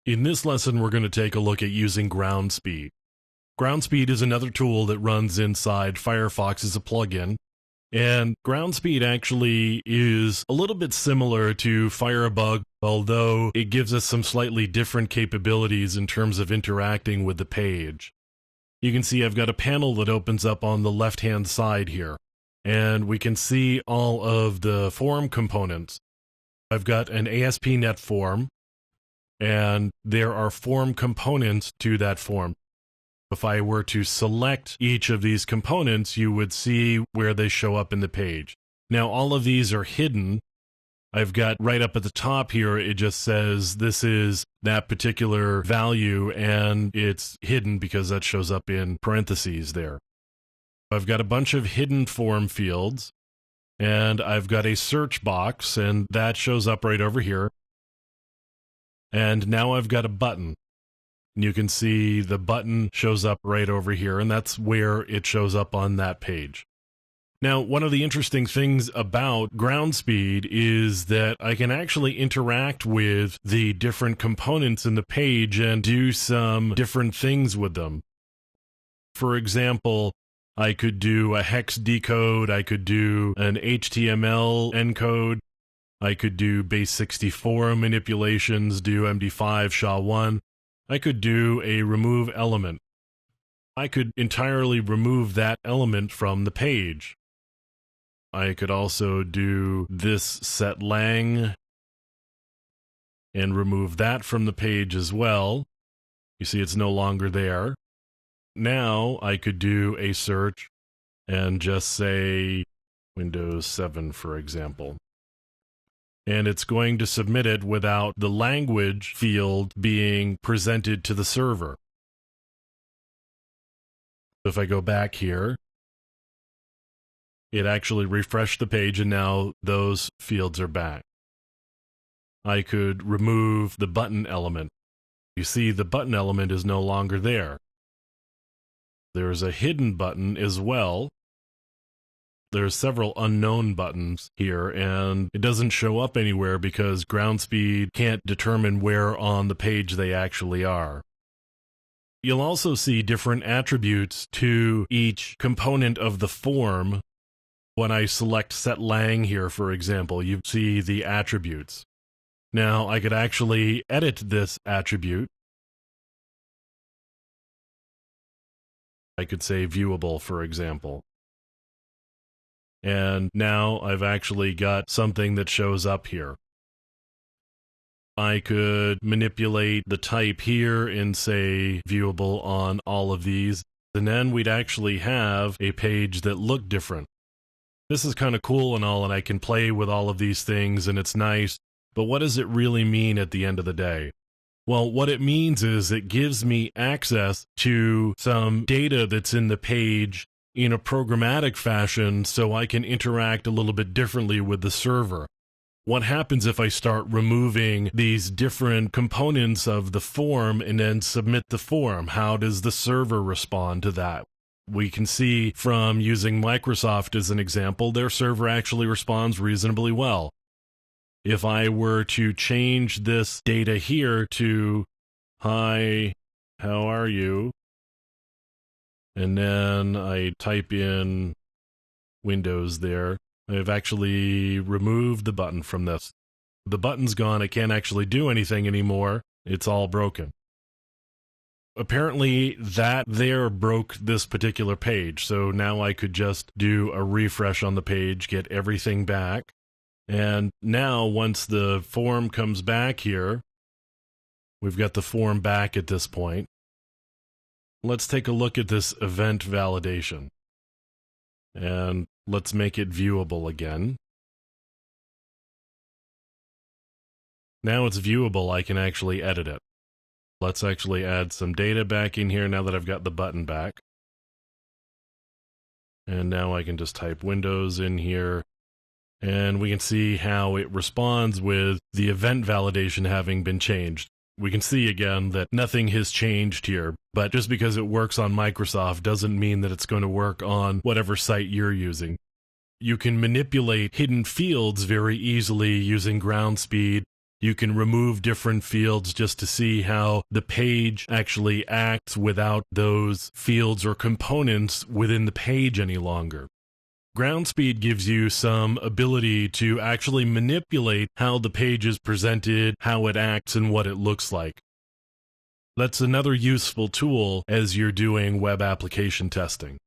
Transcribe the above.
In this lesson, we're going to take a look at using Groundspeed. Groundspeed is another tool that runs inside Firefox as a plugin, and Groundspeed actually is a little bit similar to Firebug, although it gives us some slightly different capabilities in terms of interacting with the page. You can see I've got a panel that opens up on the left-hand side here, and we can see all of the form components. I've got an ASP.NET form, and there are form components to that form. If I were to select each of these components, you would see where they show up in the page. Now, all of these are hidden. I've got right up at the top here, it just says this is that particular value, and it's hidden because that shows up in parentheses there. I've got a bunch of hidden form fields, and I've got a search box, and that shows up right over here. And now I've got a button. You can see the button shows up right over here, and that's where it shows up on that page. Now, one of the interesting things about Groundspeed is that I can actually interact with the different components in the page and do some different things with them. For example, I could do a hex decode, I could do an HTML encode, I could do base64 manipulations, do MD5 SHA-1. I could do a remove element. I could entirely remove that element from the page. I could also do this set lang and remove that from the page as well. You see it's no longer there. Now I could do a search and just say Windows 7, for example. And it's going to submit it without the language field being presented to the server. If I go back here, it actually refreshed the page, and now those fields are back. I could remove the button element. You see the button element is no longer there. There's a hidden button as well. There's several unknown buttons here, and it doesn't show up anywhere because Groundspeed can't determine where on the page they actually are. You'll also see different attributes to each component of the form. When I select set lang here, for example, you see the attributes. Now, I could actually edit this attribute. I could say viewable, for example. And now I've actually got something that shows up here. I could manipulate the type here and say viewable on all of these, and then we'd actually have a page that looked different. This is kind of cool and all, and I can play with all of these things, and it's nice, but what does it really mean at the end of the day? Well, what it means is it gives me access to some data that's in the page in a programmatic fashion so I can interact a little bit differently with the server. What happens if I start removing these different components of the form and then submit the form? How does the server respond to that? We can see from using Microsoft as an example, their server actually responds reasonably well. If I were to change this data here to, "Hi, how are you?" and then I type in Windows there, I've actually removed the button from this. The button's gone, I can't actually do anything anymore, it's all broken. Apparently that there broke this particular page, so now I could just do a refresh on the page, get everything back, and now once the form comes back here, we've got the form back at this point. Let's take a look at this event validation. And let's make it viewable again. Now it's viewable, I can actually edit it. Let's actually add some data back in here now that I've got the button back. And now I can just type Windows in here. And we can see how it responds with the event validation having been changed. We can see again that nothing has changed here, but just because it works on Microsoft doesn't mean that it's going to work on whatever site you're using. You can manipulate hidden fields very easily using Groundspeed You can remove different fields just to see how the page actually acts without those fields or components within the page any longer. Groundspeed gives you some ability to actually manipulate how the page is presented, how it acts, and what it looks like. That's another useful tool as you're doing web application testing.